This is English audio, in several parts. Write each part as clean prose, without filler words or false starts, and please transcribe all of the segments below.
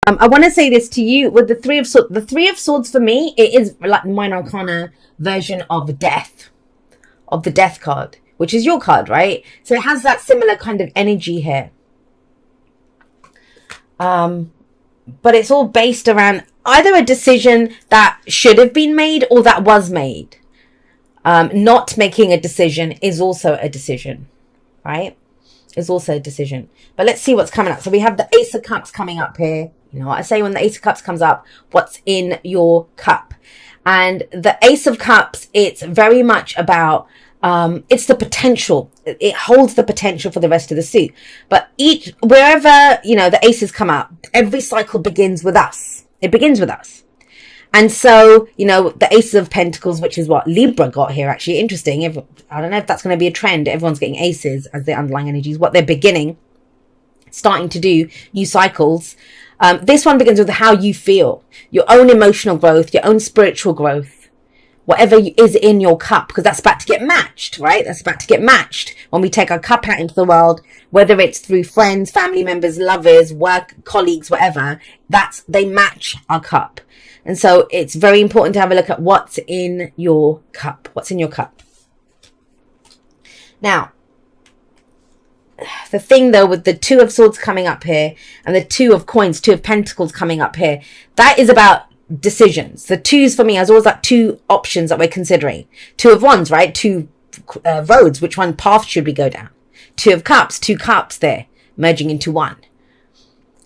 I want to say this to you with the Three of Swords. The Three of Swords for me, it is like Minor Arcana version of death, of the Death card, which is your card, right? So it has that similar kind of energy here. But it's all based around either a decision that should have been made or that was made. Not making a decision is also a decision, right? Is also a decision. But let's see what's coming up. So we have the Ace of Cups coming up here. You know what I say when the Ace of Cups comes up? What's in your cup? And the Ace of Cups, it's very much about, it's the potential. It holds the potential for the rest of the suit. But wherever, you know, the aces come up, every cycle begins with us. It begins with us. And so, you know, the Ace of Pentacles, which is what Libra got here, actually interesting. I don't know if that's going to be a trend. Everyone's getting aces as their underlying energies. What they're beginning, starting to do, new cycles. This one begins with how you feel, your own emotional growth, your own spiritual growth, whatever is in your cup, because that's about to get matched, right? That's about to get matched when we take our cup out into the world, whether it's through friends, family members, lovers, work, colleagues, whatever, they match our cup. And so it's very important to have a look at what's in your cup. What's in your cup? Now, the thing though, with the Two of Swords coming up here and the Two of Coins, Two of Pentacles coming up here, that is about decisions. The twos for me is always like two options that we're considering. Two of Wands, right? Two roads. Which one path should we go down? Two of Cups, two cups there merging into one.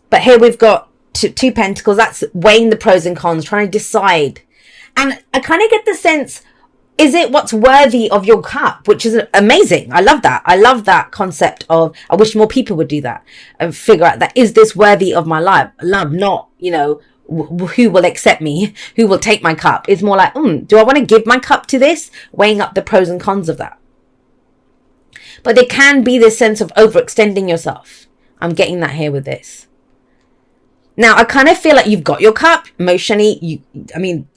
But here we've got two Pentacles. That's weighing the pros and cons, trying to decide. And I kind of get the sense, is it what's worthy of your cup? Which is amazing. I love that. I love that concept of, I wish more people would do that and figure out that, is this worthy of my love, not, you know, who will accept me, who will take my cup. It's more like, do I want to give my cup to this? Weighing up the pros and cons of that. But there can be this sense of overextending yourself. I'm getting that here with this. Now, I kind of feel like you've got your cup emotionally.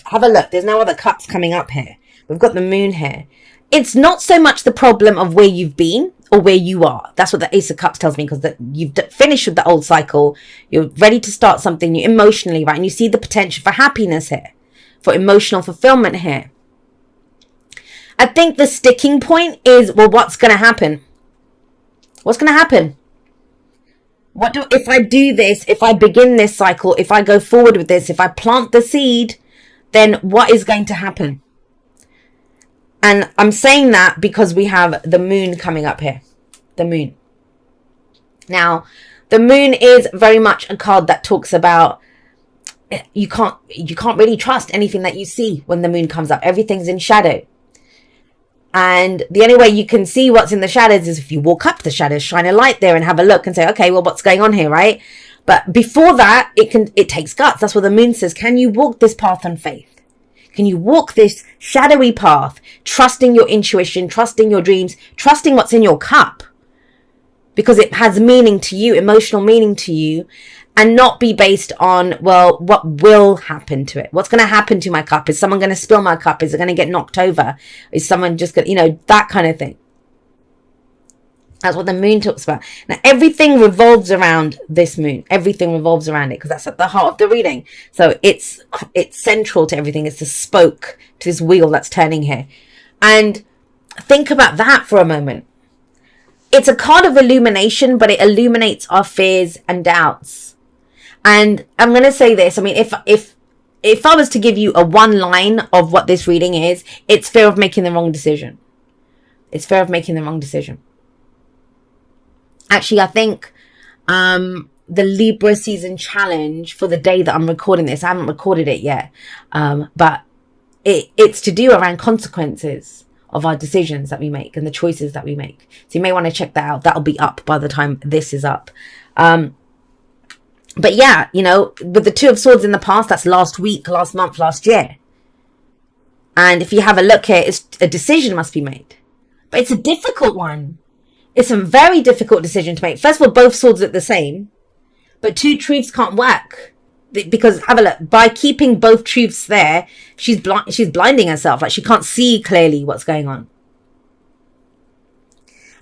Have a look. There's no other cups coming up here. We've got the moon here. It's not so much the problem of where you've been or where you are. That's what the Ace of Cups tells me, because that you've finished with the old cycle. You're ready to start something new emotionally, right? And you see the potential for happiness here, for emotional fulfillment here. I think the sticking point is, well, what's going to happen? What's going to happen? If I do this, if I begin this cycle, if I go forward with this, if I plant the seed, then what is going to happen? And I'm saying that because we have the moon coming up here. The moon. Now, the moon is very much a card that talks about you can't really trust anything that you see when the moon comes up. Everything's in shadow. And the only way you can see what's in the shadows is if you walk up to the shadows, shine a light there and have a look and say, okay, well, what's going on here, right? But before that, it takes guts. That's what the moon says. Can you walk this path on faith? Can you walk this shadowy path, trusting your intuition, trusting your dreams, trusting what's in your cup? Because it has meaning to you, emotional meaning to you, and not be based on, well, what will happen to it? What's going to happen to my cup? Is someone going to spill my cup? Is it going to get knocked over? Is someone just going to, that kind of thing. That's what the moon talks about. Now, everything revolves around this moon. Everything revolves around it, because that's at the heart of the reading. So it's central to everything. It's the spoke to this wheel that's turning here. And think about that for a moment. It's a card of illumination, but it illuminates our fears and doubts. And I'm going to say this. I mean, if I was to give you a one line of what this reading is, it's fear of making the wrong decision. It's fear of making the wrong decision. Actually, I think the Libra season challenge for the day that I'm recording this, I haven't recorded it yet, but it's to do around consequences of our decisions that we make and the choices that we make. So you may want to check that out. That'll be up by the time this is up. But yeah, with the Two of Swords in the past, that's last week, last month, last year. And if you have a look here, a decision must be made. But it's a difficult one. It's a very difficult decision to make. First of all, both swords look the same. But two truths can't work. Because, have a look, by keeping both truths there, she's blinding herself. Like, she can't see clearly what's going on.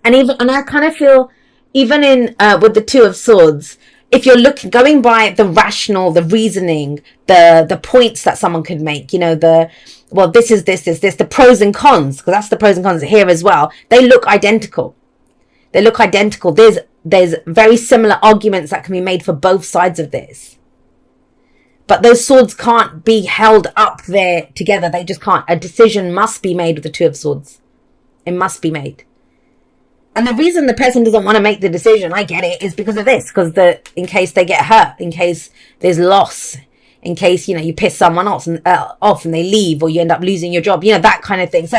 And I kind of feel, even in with the Two of Swords, if you're going by the rational, the reasoning, the points that someone could make, you know, this is this, the pros and cons, because that's the pros and cons here as well. They look identical. There's very similar arguments that can be made for both sides of this. But those swords can't be held up there together. They just can't. A decision must be made with the Two of Swords. It must be made. And the reason the person doesn't want to make the decision, I get it, is because of this. Because in case they get hurt, in case there's loss, in case, you know, you piss someone off and they leave, or you end up losing your job, you know, that kind of thing. So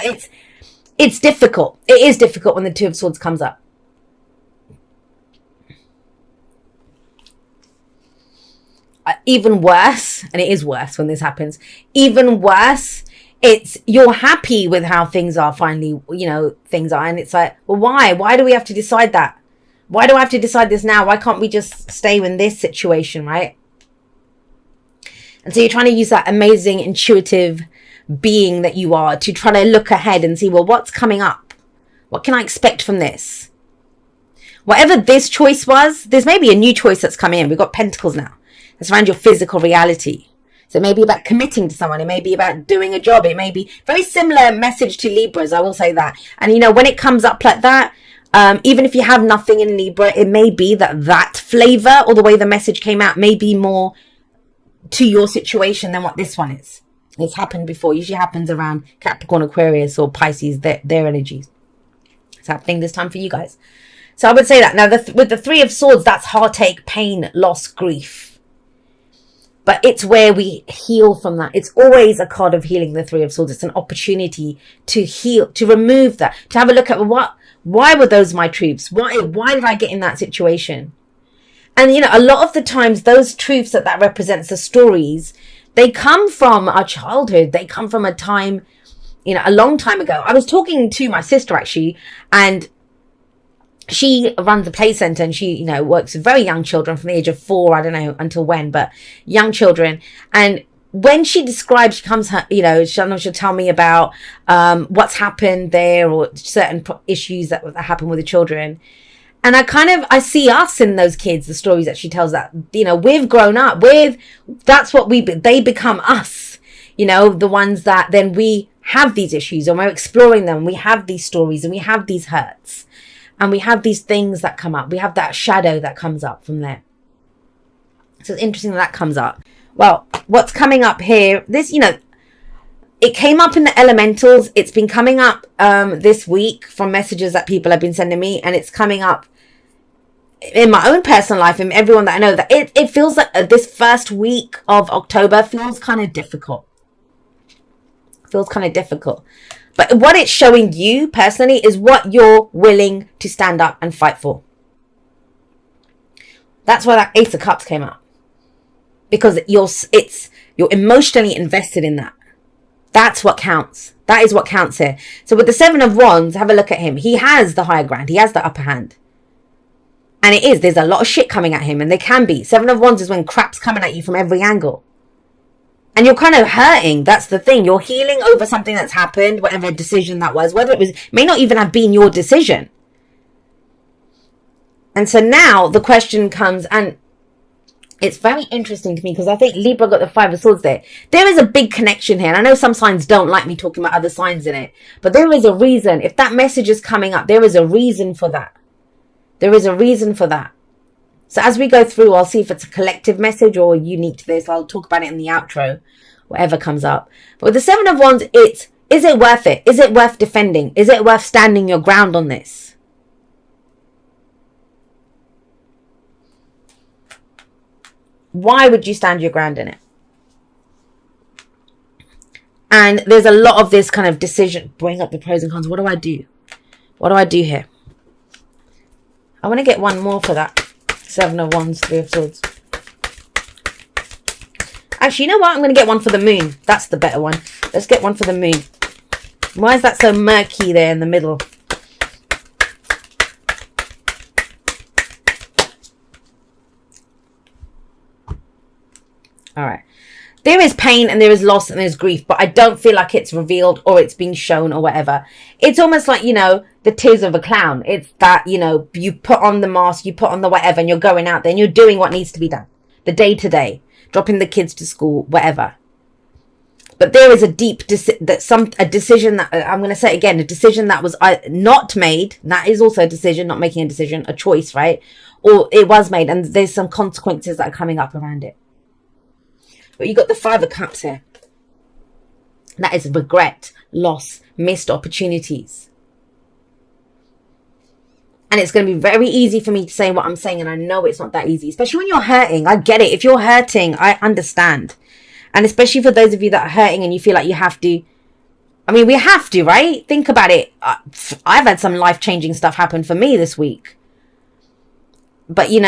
it's difficult. It is difficult when the Two of Swords comes up. Even worse, and it is worse when this happens, even worse, it's you're happy with how things are finally, you know, things are, and it's like, well, why do we have to decide that? Why do I have to decide this now? Why can't we just stay in this situation, right? And so you're trying to use that amazing intuitive being that you are to try to look ahead and see, well, what's coming up? What can I expect from this? Whatever this choice was, there's maybe a new choice that's come in. We've got Pentacles now. It's around your physical reality. So it may be about committing to someone. It may be about doing a job. It may be very similar message to Libras. I will say that. And, you know, when it comes up like that, even if you have nothing in Libra, it may be that flavor or the way the message came out may be more to your situation than what this one is. It's happened before. Usually happens around Capricorn, Aquarius, or Pisces, their energies. It's happening this time for you guys. So I would say that. Now, with the Three of Swords, that's heartache, pain, loss, grief. But it's where we heal from that. It's always a card of healing, the Three of Swords. It's an opportunity to heal, to remove that, to have a look at why were those my truths? Why did I get in that situation? And, you know, a lot of the times those truths that represents, the stories, they come from our childhood. They come from a time, you know, a long time ago. I was talking to my sister actually, and she runs a play center, and she, you know, works with very young children from the age of 4, I don't know until when, but young children. And when she describes, she comes, you know, she'll tell me about what's happened there, or certain issues that happen with the children. And I see us in those kids, the stories that she tells, that, you know, we've grown up with, that's what they become us, you know, the ones that then we have these issues and we're exploring them. We have these stories and we have these hurts. And we have these things that come up. We have that shadow that comes up from there. So it's interesting that comes up. Well, what's coming up here, this, you know, it came up in the elementals. It's been coming up this week from messages that people have been sending me. And it's coming up in my own personal life, and everyone that I know, that it feels like this first week of October feels kind of difficult. But what it's showing you personally is what you're willing to stand up and fight for. That's why that Ace of Cups came up. Because you're emotionally invested in that. That's what counts. That is what counts here. So with the Seven of Wands, have a look at him. He has the higher ground. He has the upper hand. And there's a lot of shit coming at him, and there can be. Seven of Wands is when crap's coming at you from every angle. And you're kind of hurting. That's the thing. You're healing over something that's happened, whatever decision that was, whether it may not even have been your decision. And so now the question comes, and it's very interesting to me because I think Libra got the Five of Swords there. There is a big connection here. And I know some signs don't like me talking about other signs in it, but there is a reason. If that message is coming up, there is a reason for that. There is a reason for that. So as we go through, I'll see if it's a collective message or unique to this. I'll talk about it in the outro, whatever comes up. But with the Seven of Wands, is it worth it? Is it worth defending? Is it worth standing your ground on this? Why would you stand your ground in it? And there's a lot of this kind of decision. Bring up the pros and cons. What do I do? What do I do here? I want to get one more for that. Seven of Wands, Three of Swords. Actually, you know what? I'm going to get one for the moon. That's the better one. Let's get one for the moon. Why is that so murky there in the middle? All right. There is pain and there is loss and there's grief, but I don't feel like it's revealed or it's being shown or whatever. It's almost like, the tears of a clown. It's that, you put on the mask, you put on the whatever, and you're going out there and you're doing what needs to be done. The day to day, dropping the kids to school, whatever. But there is a deep, a decision that, I'm going to say again, a decision that was not made. That is also a decision, not making a decision, a choice, right? Or it was made and there's some consequences that are coming up around it. But you got the 5 of Cups here. That is regret, loss, missed opportunities. And it's going to be very easy for me to say what I'm saying. And I know it's not that easy, especially when you're hurting. I get it. If you're hurting, I understand. And especially for those of you that are hurting and you feel like you have to. I mean, we have to, right? Think about it. I've had some life-changing stuff happen for me this week. But, we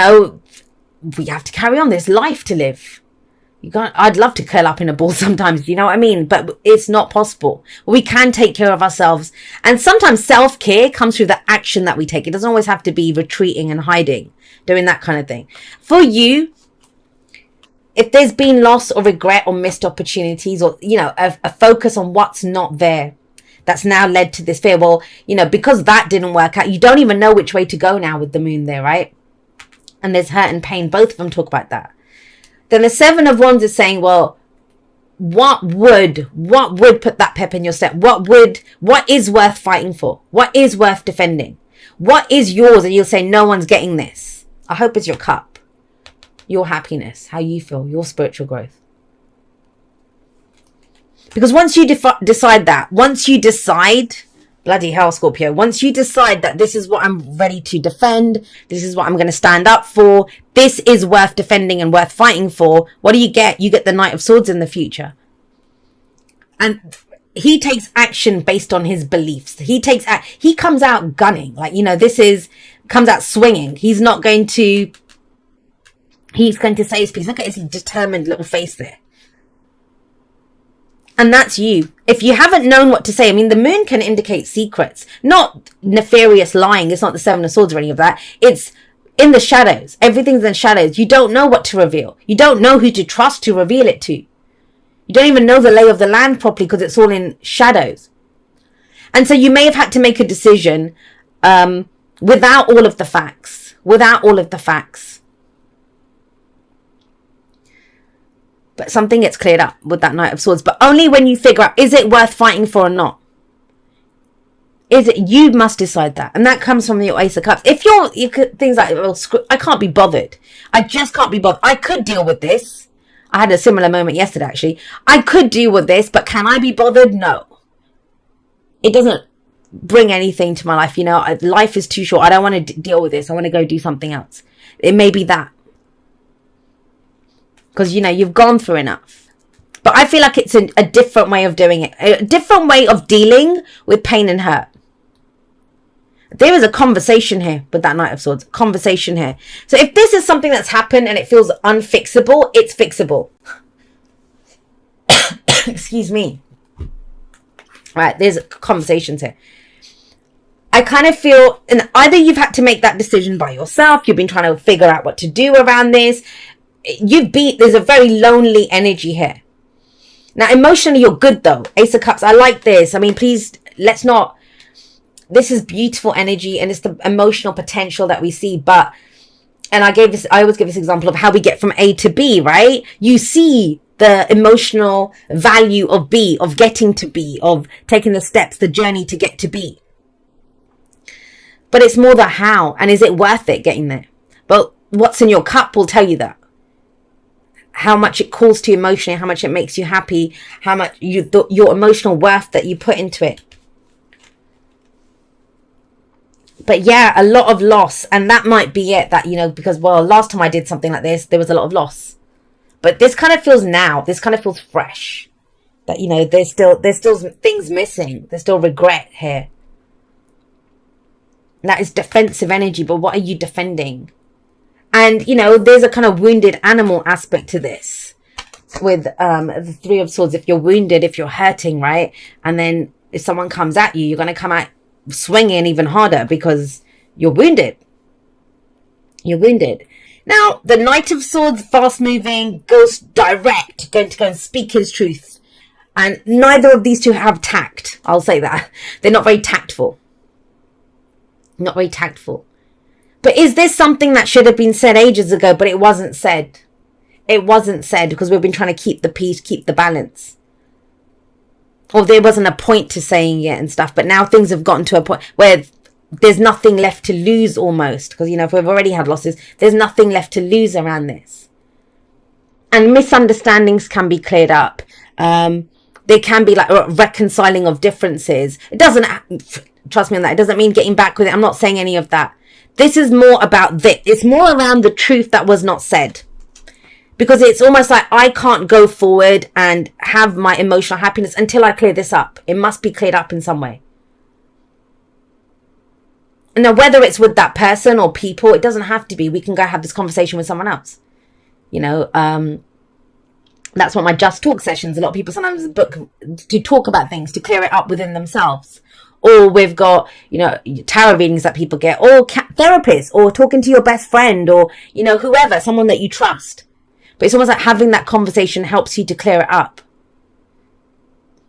have to carry on. There's life to live. I'd love to curl up in a ball sometimes, you know what I mean? But it's not possible. We can take care of ourselves. And sometimes self-care comes through the action that we take. It doesn't always have to be retreating and hiding, doing that kind of thing. For you, if there's been loss or regret or missed opportunities or, a focus on what's not there, that's now led to this fear. Well, because that didn't work out, you don't even know which way to go now with the moon there, right? And there's hurt and pain. Both of them talk about that. Then the 7 of Wands is saying, well, what would put that pep in your step? What is worth fighting for? What is worth defending? What is yours? And you'll say, no one's getting this. I hope it's your cup, your happiness, how you feel, your spiritual growth. Because once you decide that, bloody hell, Scorpio, once you decide that this is what I'm ready to defend, this is what I'm going to stand up for, this is worth defending and worth fighting for, what do you get? You get the Knight of Swords in the future. And he takes action based on his beliefs. He comes out gunning. Comes out swinging. He's going to say his piece. Look at his determined little face there. And that's you. If you haven't known what to say, the moon can indicate secrets, not nefarious lying. It's not the 7 of Swords or any of that. It's in the shadows. Everything's in shadows. You don't know what to reveal. You don't know who to trust to reveal it to. You don't even know the lay of the land properly because it's all in shadows. And so you may have had to make a decision without all of the facts. But something gets cleared up with that Knight of Swords. But only when you figure out, is it worth fighting for or not? You must decide that. And that comes from your Ace of Cups. If you could, things like, well, I can't be bothered. I just can't be bothered. I could deal with this. I had a similar moment yesterday, actually. I could deal with this, but can I be bothered? No. It doesn't bring anything to my life. Life is too short. I don't want to deal with this. I want to go do something else. It may be that. Because, you've gone through enough. But I feel like it's a different way of doing it. A different way of dealing with pain and hurt. There is a conversation here with that Knight of Swords. Conversation here. So if this is something that's happened and it feels unfixable, it's fixable. Excuse me. Right, there's conversations here. I kind of feel, and either you've had to make that decision by yourself, you've been trying to figure out what to do around this. There's a very lonely energy here. Now, emotionally, you're good though. Ace of Cups, I like this. Please, let's not, this is beautiful energy and it's the emotional potential that we see. But, and I always give this example of how we get from A to B, right? You see the emotional value of B, of getting to B, of taking the steps, the journey to get to B. But it's more the how, and is it worth it getting there? But what's in your cup will tell you that. How much it calls to you emotionally, how much it makes you happy, how much your emotional worth that you put into it. But yeah, a lot of loss. And that might be it, that, because, well, last time I did something like this, there was a lot of loss. But this kind of feels fresh. That, there's still things missing. There's still regret here. That is defensive energy, but what are you defending? And, there's a kind of wounded animal aspect to this with the 3 of Swords. If you're wounded, if you're hurting, right? And then if someone comes at you, you're going to come out swinging even harder because you're wounded. You're wounded. Now, the Knight of Swords, fast moving, goes direct, going to go and speak his truth. And neither of these two have tact. I'll say that. They're not very tactful. Not very tactful. But is this something that should have been said ages ago, but it wasn't said? It wasn't said because we've been trying to keep the peace, keep the balance. Or there wasn't a point to saying it and stuff. But now things have gotten to a point where there's nothing left to lose almost. Because, you know, if we've already had losses, there's nothing left to lose around this. And misunderstandings can be cleared up. There can be like reconciling of differences. It doesn't, trust me on that, it doesn't mean getting back with it. I'm not saying any of that. This is more about this. It's more around the truth that was not said. Because it's almost like I can't go forward and have my emotional happiness until I clear this up. It must be cleared up in some way. Now, whether it's with that person or people, it doesn't have to be. We can go have this conversation with someone else. You know, that's what my Just Talk sessions, a lot of people sometimes book to talk about things, to clear it up within themselves. Or we've got, you know, tarot readings that people get, or therapists, or talking to your best friend, or, you know, whoever, someone that you trust. But it's almost like having that conversation helps you to clear it up.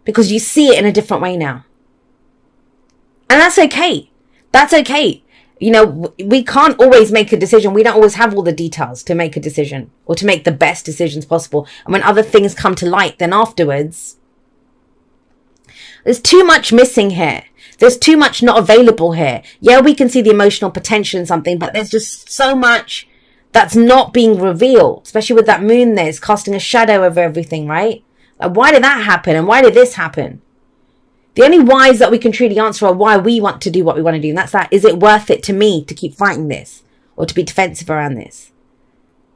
Because you see it in a different way now. And that's okay. That's okay. You know, we can't always make a decision. We don't always have all the details to make a decision or to make the best decisions possible. And when other things come to light, then afterwards, there's too much missing here. There's too much not available here. Yeah, we can see the emotional potential in something, but there's just so much that's not being revealed, especially with that moon there. It's casting a shadow over everything, right? Like, why did that happen? And why did this happen? The only whys that we can truly answer are why we want to do what we want to do. And that's that. Is it worth it to me to keep fighting this or to be defensive around this?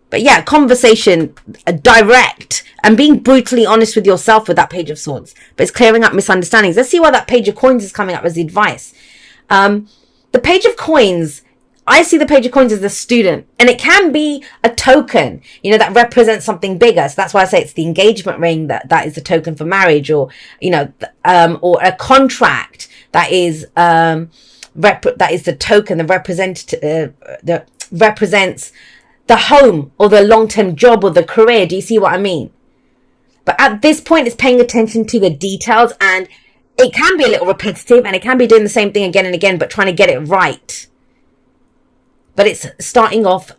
But yeah, conversation, direct, and being brutally honest with yourself with that Page of Swords. But it's clearing up misunderstandings. Let's see why that Page of Coins is coming up as the advice. The Page of Coins, I see the Page of Coins as a student, and it can be a token, you know, that represents something bigger. So that's why I say it's the engagement ring that is a token for marriage, or, you know, or a contract that is that is the token that represents the home or the long-term job or the career. Do you see what I mean? But at this point, it's paying attention to the details, and it can be a little repetitive, and it can be doing the same thing again and again, but trying to get it right. But it's starting off